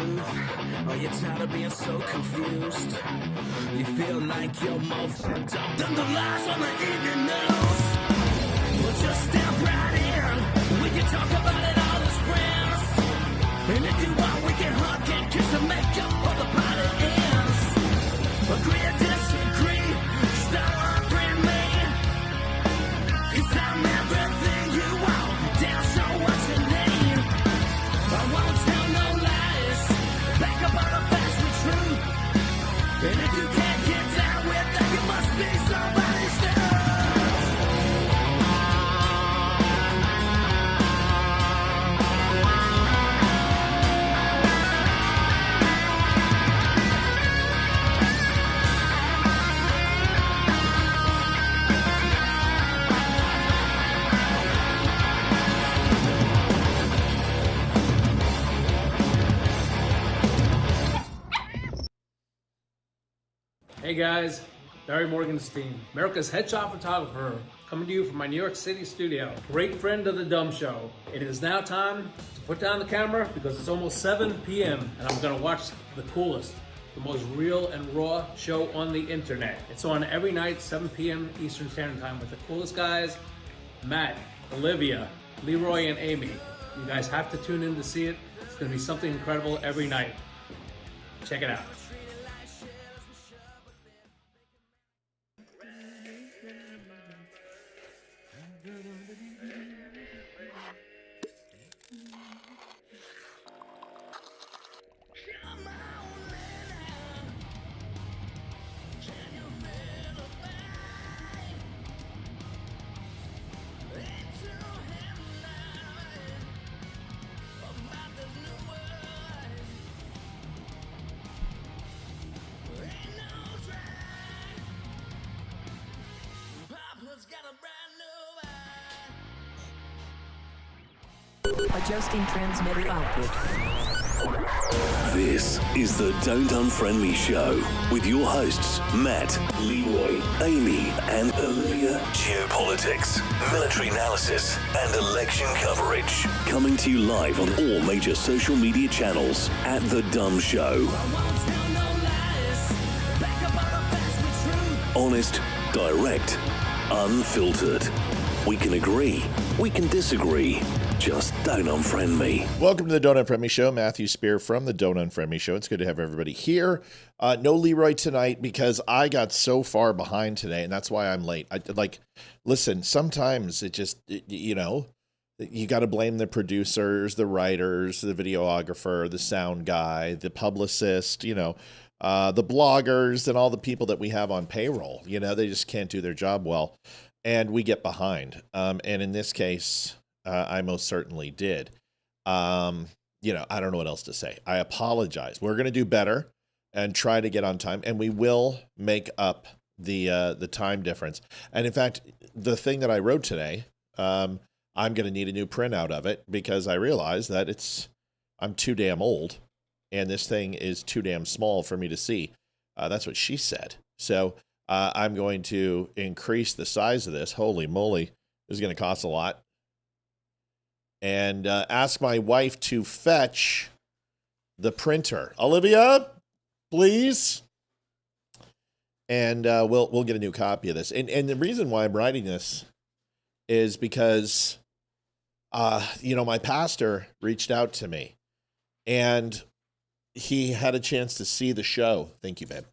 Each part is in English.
truth? Are you tired of being so confused? You feel like you're more fucked up than the lies on the evening news? Well, just step right in. We can talk about it all as friends. And if you want, we can hug and kiss and make up for the party ends. Agree or disagree, stop offering me. 'Cause I'm everything you want, damn sure what you need. I won't tell no lies, back up on the facts with truth. And if you can't get down with that, you must be somebody's dad. Hey guys, Barry Morgenstein, America's headshot photographer, coming to you from my New York City studio. Great friend of the Dumb Show. It is now time to put down the camera because it's almost 7 p.m. and I'm gonna watch the coolest, the most real and raw show on the internet. It's on every night, 7 p.m. Eastern Standard Time with the coolest guys, Matt, Olivia, Leroy, and Amy. You guys have to tune in to see it. It's gonna be something incredible every night. Check it out. Adjusting transmitter output. This is the Don't Unfriend Me Show with your hosts, Matt, Leroy, Amy, and Olivia. Geopolitics, military analysis, and election coverage. Coming to you live on all major social media channels at The Dumb Show. Honest, direct, unfiltered. We can agree, we can disagree. Just don't unfriend me. Welcome to the Don't Unfriend Me Show. Matthew Spear from the Don't Unfriend Me Show. It's good to have everybody here. No Leroy tonight because I got so far behind today, and that's why I'm late. Listen, sometimes it just, you got to blame the producers, the writers, the videographer, the sound guy, the publicist, the bloggers, and all the people that we have on payroll. They just can't do their job well, and we get behind. And in this case, I most certainly did. I don't know what else to say. I apologize. We're going to do better and try to get on time, and we will make up the time difference. And in fact, the thing that I wrote today, I'm going to need a new printout of it because I realize that I'm too damn old, and this thing is too damn small for me to see. That's what she said. So I'm going to increase the size of this. Holy moly, this is going to cost a lot. And ask my wife to fetch the printer. Olivia, please. And we'll get a new copy of this. And the reason why I'm writing this is because, my pastor reached out to me. And he had a chance to see the show. Thank you, babe.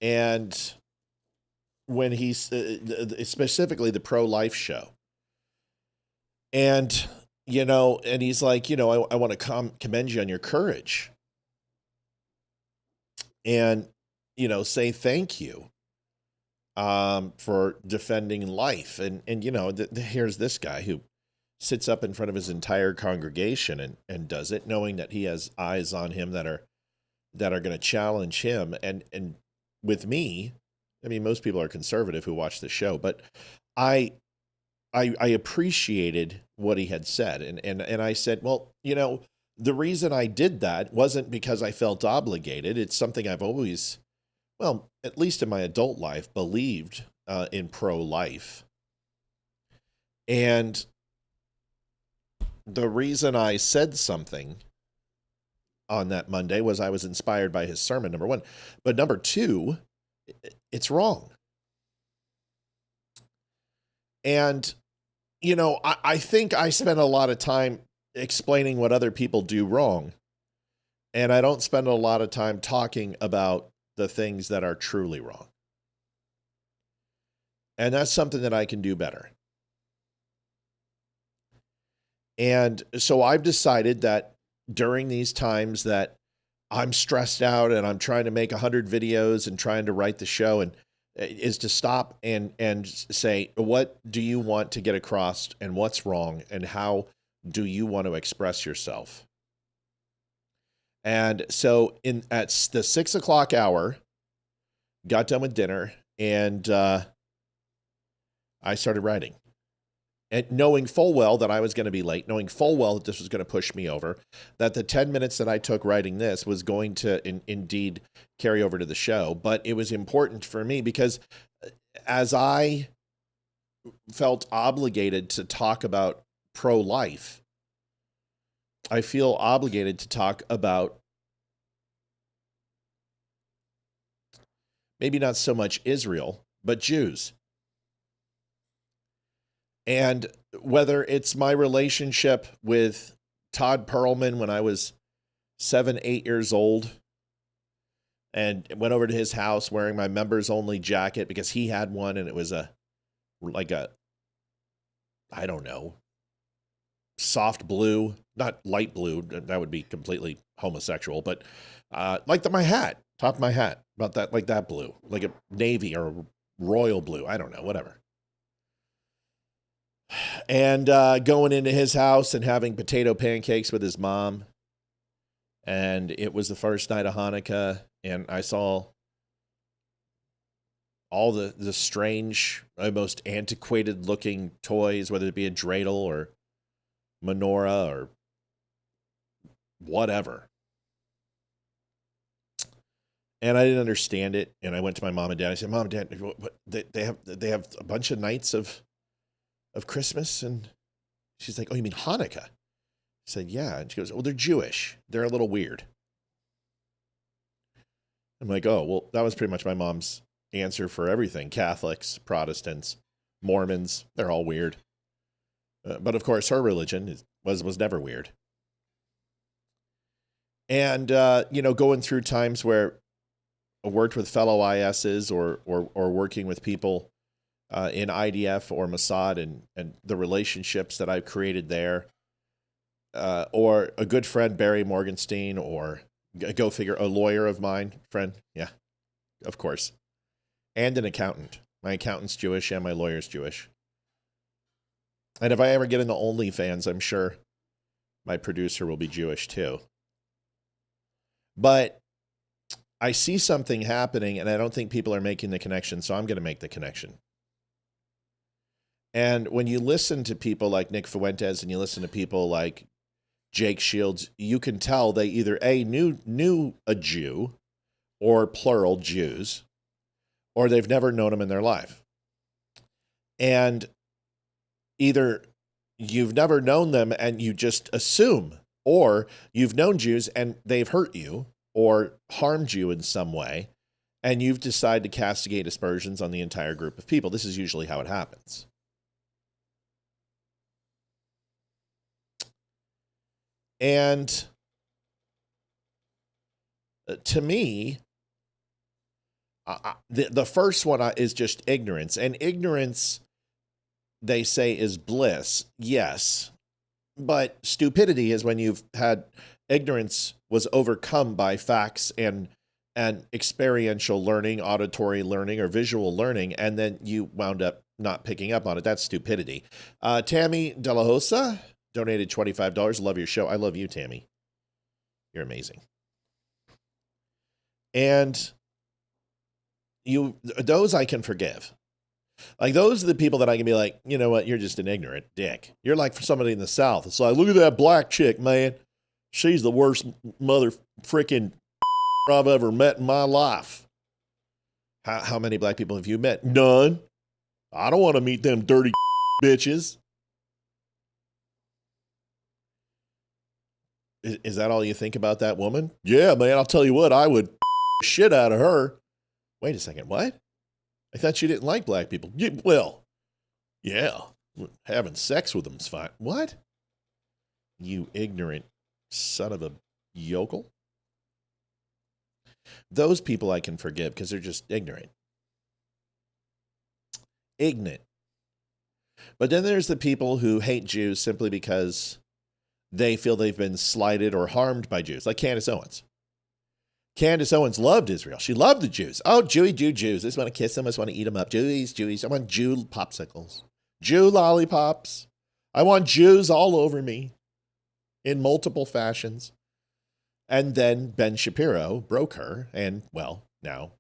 And when specifically the pro-life show. And, and he's like, I want to commend you on your courage and, say thank you for defending life. And here's this guy who sits up in front of his entire congregation and does it, knowing that he has eyes on him that are going to challenge him. And with me, most people are conservative who watch the show, but I appreciated what he had said. And I said, well, the reason I did that wasn't because I felt obligated. It's something I've always, at least in my adult life, believed in pro-life. And the reason I said something on that Monday was I was inspired by his sermon, number one. But number two, it's wrong. And, you know, I think I spend a lot of time explaining what other people do wrong. And I don't spend a lot of time talking about the things that are truly wrong. And that's something that I can do better. And so I've decided that during these times that I'm stressed out and I'm trying to make 100 videos and trying to write the show, and is to stop and say, what do you want to get across and what's wrong and how do you want to express yourself? And so at the 6 o'clock hour, got done with dinner, and I started writing. And knowing full well that I was going to be late, knowing full well that this was going to push me over, that the 10 minutes that I took writing this was going to indeed carry over to the show. But it was important for me because as I felt obligated to talk about pro-life, I feel obligated to talk about maybe not so much Israel, but Jews. And whether it's my relationship with Todd Perlman when I was 7, 8 years old and went over to his house wearing my members only jacket because he had one and it was I don't know, soft blue, not light blue. That would be completely homosexual, but like my hat, top of my hat, about that, like that blue, like a navy or royal blue. I don't know, whatever. And going into his house and having potato pancakes with his mom. And it was the first night of Hanukkah, and I saw all the strange, most antiquated looking toys, whether it be a dreidel or menorah or whatever. And I didn't understand it. And I went to my mom and dad. I said, Mom and Dad, what, they have a bunch of nights of Christmas? And she's like, oh, you mean Hanukkah? I said, yeah. And she goes, well, they're Jewish. They're a little weird. I'm like, oh, well, that was pretty much my mom's answer for everything. Catholics, Protestants, Mormons, they're all weird. But of course, her religion was never weird. And, going through times where I worked with fellow ISs or working with people in IDF or Mossad and the relationships that I've created there, or a good friend, Barry Morgenstein, or go figure, a lawyer of mine, friend. Yeah, of course. And an accountant. My accountant's Jewish and my lawyer's Jewish. And if I ever get into OnlyFans, I'm sure my producer will be Jewish too. But I see something happening and I don't think people are making the connection, so I'm going to make the connection. And when you listen to people like Nick Fuentes and you listen to people like Jake Shields, you can tell they either knew a Jew, or plural Jews, or they've never known him in their life. And either you've never known them and you just assume, or you've known Jews and they've hurt you or harmed you in some way, and you've decided to castigate aspersions on the entire group of people. This is usually how it happens. And to me, the first one is just ignorance. And ignorance, they say, is bliss. Yes. But stupidity is when you've had ignorance was overcome by facts and experiential learning, auditory learning, or visual learning, and then you wound up not picking up on it. That's stupidity. Tammy De La Hosa donated $25. Love your show. I love you, Tammy. You're amazing. And those I can forgive. Like, those are the people that I can be like, you know what? You're just an ignorant dick. You're like for somebody in the South. It's like, look at that black chick, man. She's the worst mother freaking I've ever met in my life. How many black people have you met? None. I don't want to meet them dirty bitches. Is that all you think about that woman? Yeah, man, I'll tell you what, I would shit out of her. Wait a second, what? I thought you didn't like black people. Well, yeah, having sex with them's fine. What? You ignorant son of a yokel. Those people I can forgive because they're just ignorant. Ignorant. But then there's the people who hate Jews simply because they feel they've been slighted or harmed by Jews, like Candace Owens. Candace Owens loved Israel. She loved the Jews. Oh, Jewy, Jews. I just want to kiss them. I just want to eat them up. Jews. I want Jew popsicles. Jew lollipops. I want Jews all over me in multiple fashions. And then Ben Shapiro broke her, and, well, now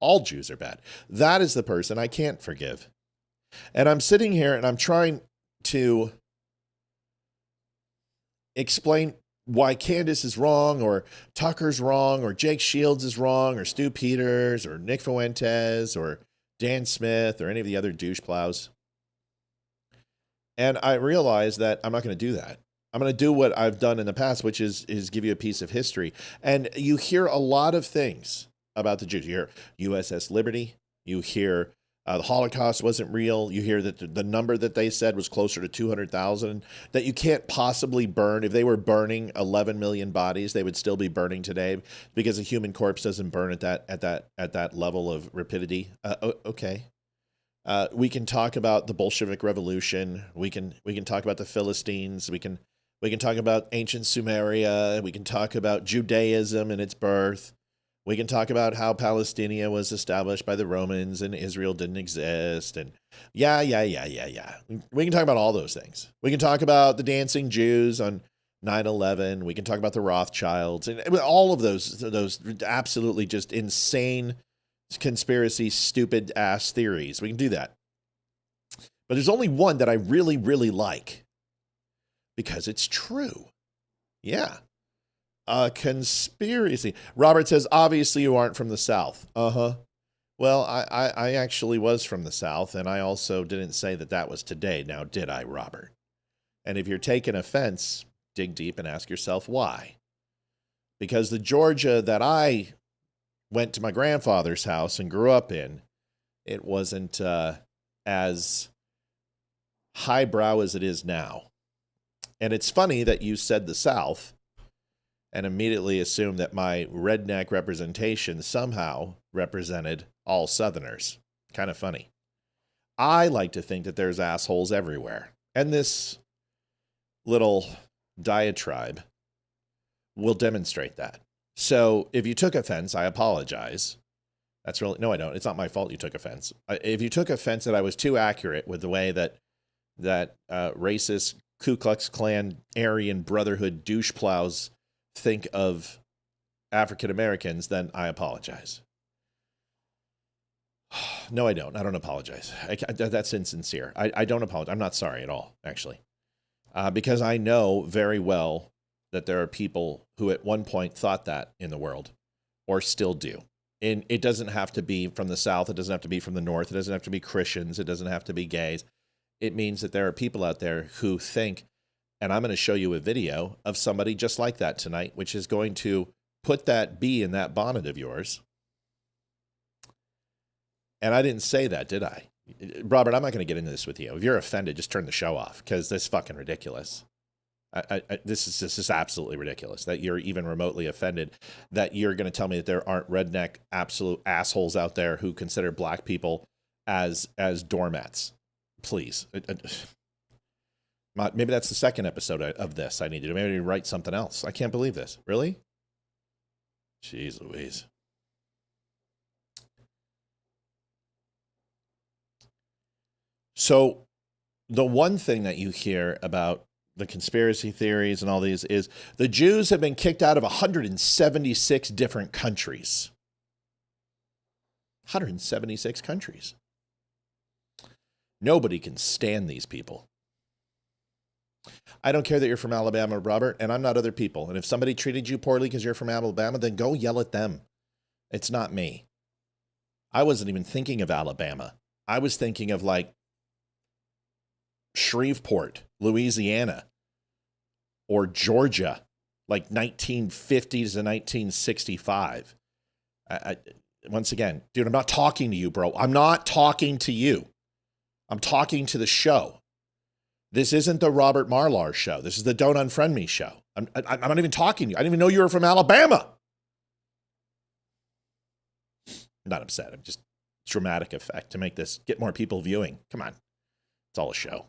all Jews are bad. That is the person I can't forgive. And I'm sitting here and I'm trying to explain why Candace is wrong, or Tucker's wrong, or Jake Shields is wrong, or Stu Peters, or Nick Fuentes, or Dan Smith, or any of the other douche plows. And I realize that I'm not going to do that. I'm going to do what I've done in the past, which is give you a piece of history. And you hear a lot of things about the Jews. You hear USS Liberty. You hear the Holocaust wasn't real. You hear that the number that they said was closer to 200,000, that you can't possibly burn. If they were burning 11 million bodies, they would still be burning today because a human corpse doesn't burn at that level of rapidity. Okay. We can talk about the Bolshevik Revolution. We can talk about the Philistines. We can talk about ancient Sumeria. We can talk about Judaism and its birth. We can talk about how Palestine was established by the Romans and Israel didn't exist. And yeah. We can talk about all those things. We can talk about the dancing Jews on 9/11. We can talk about the Rothschilds and all of those absolutely just insane conspiracy, stupid ass theories. We can do that. But there's only one that I really, really like because it's true. Yeah. A conspiracy. Robert says, obviously you aren't from the South. Uh-huh. Well, I actually was from the South, and I also didn't say that was today. Now, did I, Robert? And if you're taking offense, dig deep and ask yourself why. Because the Georgia that I went to my grandfather's house and grew up in, it wasn't as highbrow as it is now. And it's funny that you said the South and immediately assumed that my redneck representation somehow represented all Southerners. Kind of funny. I like to think that there's assholes everywhere. And this little diatribe will demonstrate that. So if you took offense, I apologize. No, I don't. It's not my fault you took offense. If you took offense that I was too accurate with the way that racist Ku Klux Klan, Aryan Brotherhood douche plows think of African Americans, then I apologize. No, I don't. I don't apologize. That's insincere. I don't apologize. I'm not sorry at all, actually. Because I know very well that there are people who at one point thought that in the world, or still do. And it doesn't have to be from the South. It doesn't have to be from the North. It doesn't have to be Christians. It doesn't have to be gays. It means that there are people out there who think, and I'm going to show you a video of somebody just like that tonight, which is going to put that bee in that bonnet of yours. And I didn't say that, did I? Robert, I'm not going to get into this with you. If you're offended, just turn the show off, because this is fucking ridiculous. This is absolutely ridiculous that you're even remotely offended, that you're going to tell me that there aren't redneck absolute assholes out there who consider black people as doormats. Please. Maybe that's the second episode of this I need to do. Maybe I need to write something else. I can't believe this. Really? Jeez Louise. So the one thing that you hear about the conspiracy theories and all these is the Jews have been kicked out of 176 different countries. 176 countries. Nobody can stand these people. I don't care that you're from Alabama, Robert, and I'm not other people. And if somebody treated you poorly because you're from Alabama, then go yell at them. It's not me. I wasn't even thinking of Alabama. I was thinking of like Shreveport, Louisiana, or Georgia. like 1950s to 1965. Once again, dude, I'm not talking to you, bro. I'm not talking to you. I'm talking to the show. This isn't the Robert Marlar show. This is the Don't Unfriend Me show. I'm not even talking to you. I didn't even know you were from Alabama. I'm not upset. I'm just dramatic effect to make this get more people viewing. Come on. It's all a show.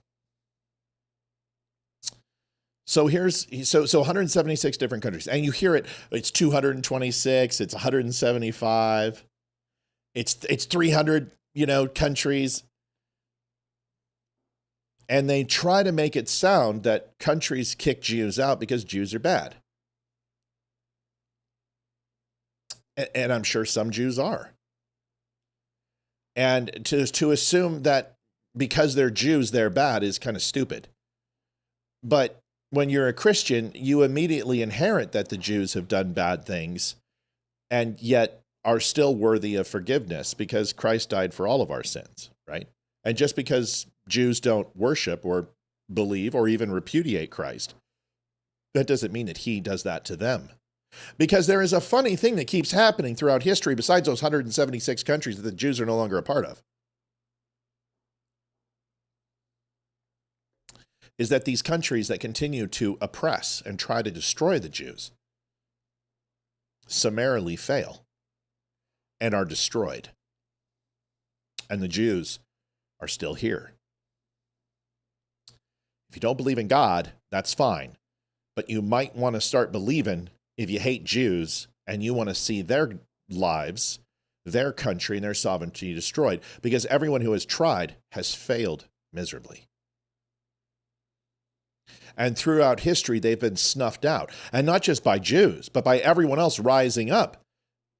So so 176 different countries. And you hear it, it's 226, it's 175, it's 300, countries. And they try to make it sound that countries kick Jews out because Jews are bad. And I'm sure some Jews are. And to assume that because they're Jews, they're bad is kind of stupid. But when you're a Christian, you immediately inherit that the Jews have done bad things and yet are still worthy of forgiveness because Christ died for all of our sins, right? And just because Jews don't worship or believe or even repudiate Christ, that doesn't mean that he does that to them. Because there is a funny thing that keeps happening throughout history besides those 176 countries that the Jews are no longer a part of. Is that these countries that continue to oppress and try to destroy the Jews summarily fail and are destroyed. And the Jews are still here. If you don't believe in God, that's fine. But you might want to start believing if you hate Jews and you want to see their lives, their country, and their sovereignty destroyed. Because everyone who has tried has failed miserably. And throughout history, they've been snuffed out. And not just by Jews, but by everyone else rising up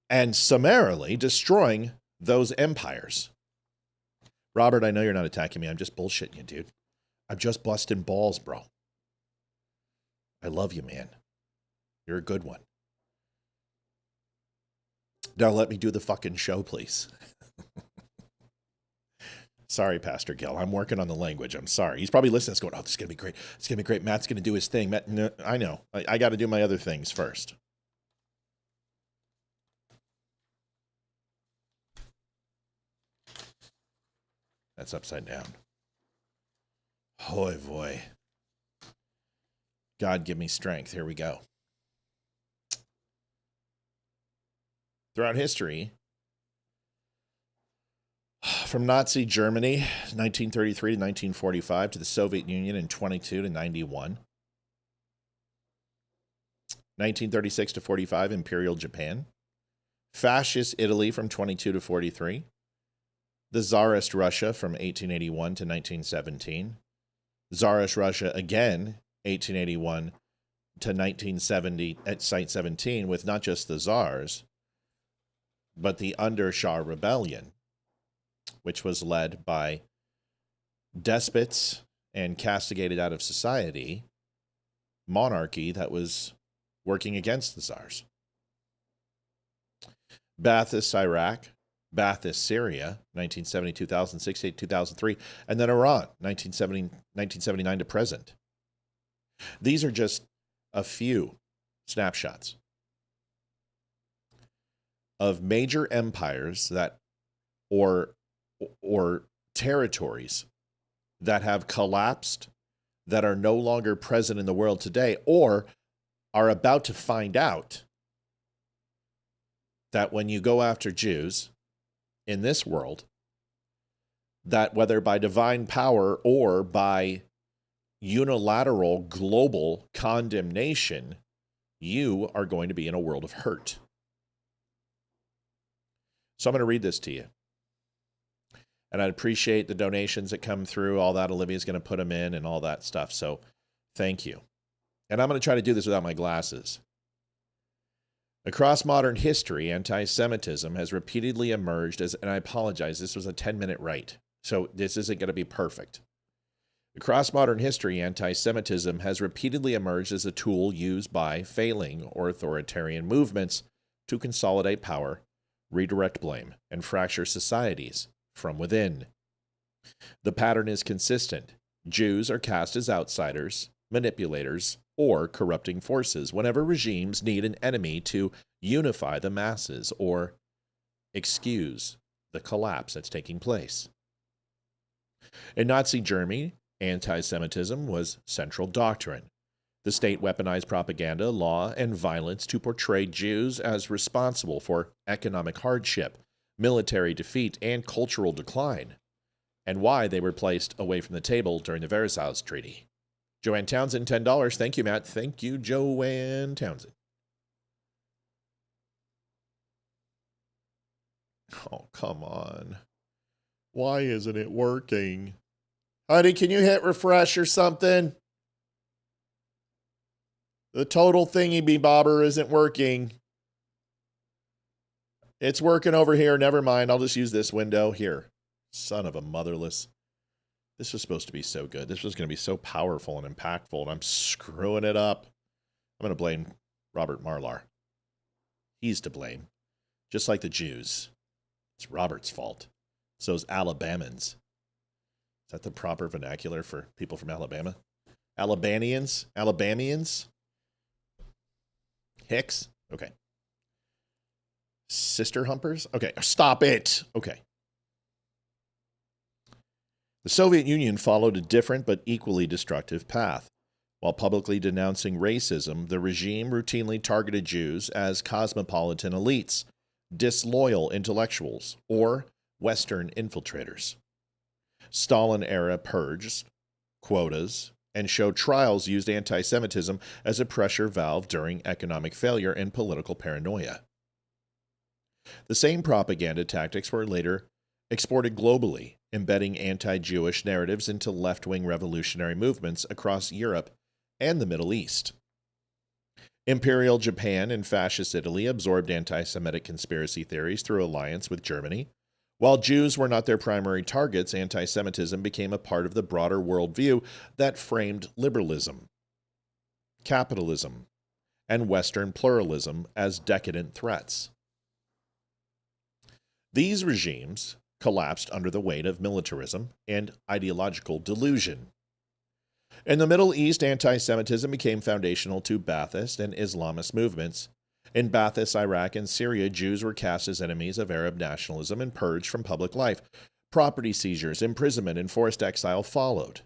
and summarily destroying those empires. Robert, I know you're not attacking me. I'm just bullshitting you, dude. I'm just busting balls, bro. I love you, man. You're a good one. Now let me do the fucking show, please. Sorry, Pastor Gill. I'm working on the language. I'm sorry. He's probably listening. He's going, oh, this is going to be great. It's going to be great. Matt's going to do his thing. Matt, no, I know. I got to do my other things first. That's upside down. Hoy boy. God, give me strength. Here we go. Throughout history, from Nazi Germany, 1933 to 1945, to the Soviet Union in 22 to 91. 1936 to 45, Imperial Japan. Fascist Italy from 22 to 43. The Tsarist Russia from 1881 to 1917. Tsarist Russia again, 1881 to 1970 at Site 17, with not just the Tsars, but the Undershah Rebellion, which was led by despots and castigated out of society, monarchy that was working against the Tsars. Ba'athist Iraq, Ba'athist Syria, 1970, 2006, 2003, and then Iran, 1979 to present. These are just a few snapshots of major empires that, or territories that have collapsed, that are no longer present in the world today, or are about to find out that when you go after Jews in this world, that whether by divine power or by unilateral global condemnation, you are going to be in a world of hurt. So I'm going to read this to you. And I'd appreciate the donations that come through, all that. Olivia's going to put them in and all that stuff. So thank you. And I'm going to try to do this without my glasses. Across modern history, anti-Semitism has repeatedly emerged as, and I apologize, this was a 10-minute write, so this isn't going to be perfect. Across modern history, anti-Semitism has repeatedly emerged as a tool used by failing or authoritarian movements to consolidate power, redirect blame, and fracture societies from within. The pattern is consistent. Jews are cast as outsiders, manipulators, or corrupting forces whenever regimes need an enemy to unify the masses or excuse the collapse that's taking place. In Nazi Germany, anti-Semitism was central doctrine. The state weaponized propaganda, law, and violence to portray Jews as responsible for economic hardship, military defeat, and cultural decline, and why they were placed away from the table during the Versailles Treaty. Joanne Townsend, $10. Thank you, Matt. Thank you, Joanne Townsend. Oh, come on. Why isn't it working? Honey, can you hit refresh or something? The total thingy bobber isn't working. It's working over here. Never mind. I'll just use this window here. Son of a motherless. This was supposed to be so good. This was going to be so powerful and impactful, and I'm screwing it up. I'm going to blame Robert Marlar. He's to blame. Just like the Jews. It's Robert's fault. So's Alabamans. Is that the proper vernacular for people from Alabama? Alabamians? Alabamians? Hicks? Okay. Sister humpers? Okay, stop it. Okay. The Soviet Union followed a different but equally destructive path. While publicly denouncing racism, the regime routinely targeted Jews as cosmopolitan elites, disloyal intellectuals, or Western infiltrators. Stalin-era purges, quotas, and show trials used anti-Semitism as a pressure valve during economic failure and political paranoia. The same propaganda tactics were later exported globally, embedding anti-Jewish narratives into left-wing revolutionary movements across Europe and the Middle East. Imperial Japan and Fascist Italy absorbed anti-Semitic conspiracy theories through alliance with Germany. While Jews were not their primary targets, anti-Semitism became a part of the broader worldview that framed liberalism, capitalism, and Western pluralism as decadent threats. These regimes collapsed under the weight of militarism and ideological delusion. In the Middle East, anti-Semitism became foundational to Ba'athist and Islamist movements. In Ba'athist Iraq and Syria, Jews were cast as enemies of Arab nationalism and purged from public life. Property seizures, imprisonment, and forced exile followed.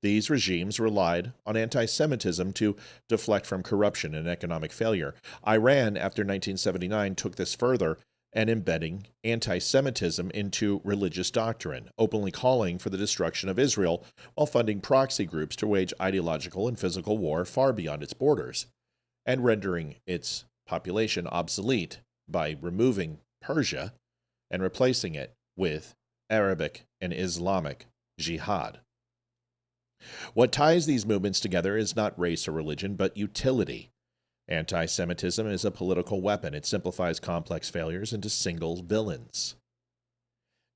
These regimes relied on anti-Semitism to deflect from corruption and economic failure. Iran, after 1979, took this further and embedding anti-Semitism into religious doctrine, openly calling for the destruction of Israel while funding proxy groups to wage ideological and physical war far beyond its borders, and rendering its population obsolete by removing Persia and replacing it with Arabic and Islamic jihad. What ties these movements together is not race or religion, but utility. Anti-Semitism is a political weapon. It simplifies complex failures into single villains.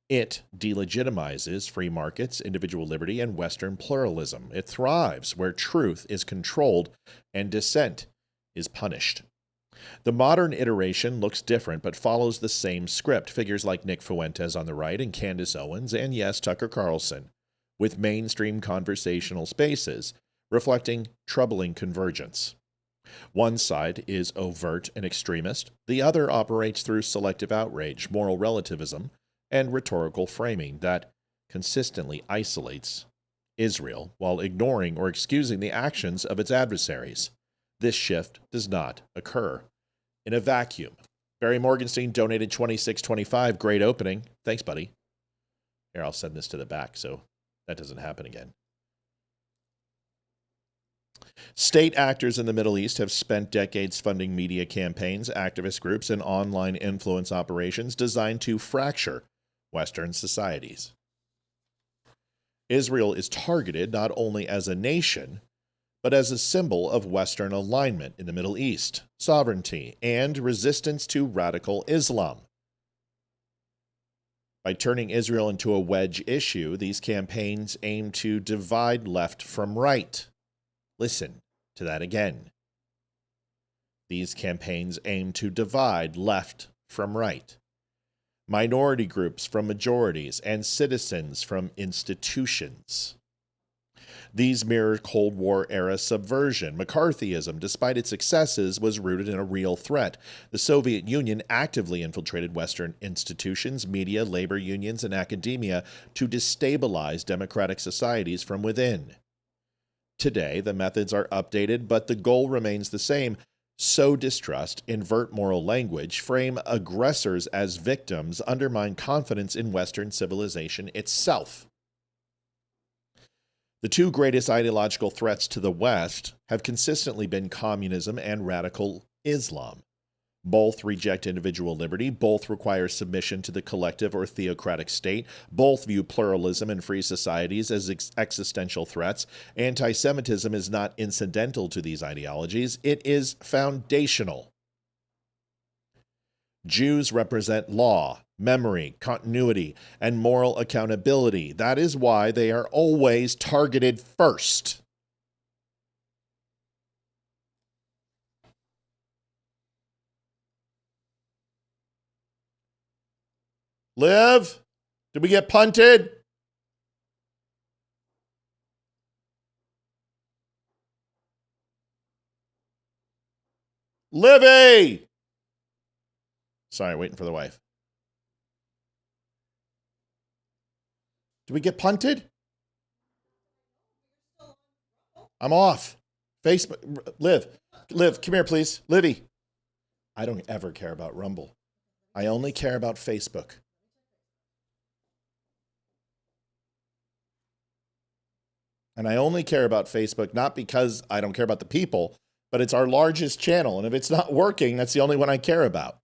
It delegitimizes free markets, individual liberty, and Western pluralism. It thrives where truth is controlled and dissent is punished. The modern iteration looks different, but follows the same script. Figures like Nick Fuentes on the right and Candace Owens, and yes, Tucker Carlson, with mainstream conversational spaces reflecting troubling convergence. One side is overt and extremist. The other operates through selective outrage, moral relativism, and rhetorical framing that consistently isolates Israel while ignoring or excusing the actions of its adversaries. This shift does not occur in a vacuum. Barry Morgenstein donated $26.25. Great opening. Thanks, buddy. Here, I'll send this to the back so that doesn't happen again. State actors in the Middle East have spent decades funding media campaigns, activist groups, and online influence operations designed to fracture Western societies. Israel is targeted not only as a nation, but as a symbol of Western alignment in the Middle East, sovereignty, and resistance to radical Islam. By turning Israel into a wedge issue, these campaigns aim to divide left from right. Listen to that again. These campaigns aim to divide left from right, minority groups from majorities, and citizens from institutions. These mirror Cold War era subversion. McCarthyism, despite its successes, was rooted in a real threat. The Soviet Union actively infiltrated Western institutions, media, labor unions, and academia to destabilize democratic societies from within. Today, the methods are updated, but the goal remains the same: sow distrust, invert moral language, frame aggressors as victims, undermine confidence in Western civilization itself. The two greatest ideological threats to the West have consistently been communism and radical Islam. Both reject individual liberty, both require submission to the collective or theocratic state, both view pluralism and free societies as existential threats. Anti-Semitism is not incidental to these ideologies, it is foundational. Jews represent law, memory, continuity, and moral accountability. That is why they are always targeted first. Liv, did we get punted? Livy! Sorry, waiting for the wife. Did we get punted? I'm off. Facebook, Liv, come here, please. Livy. I don't ever care about Rumble. I only care about Facebook. And I only care about Facebook, not because I don't care about the people, but it's our largest channel. And if it's not working, that's the only one I care about.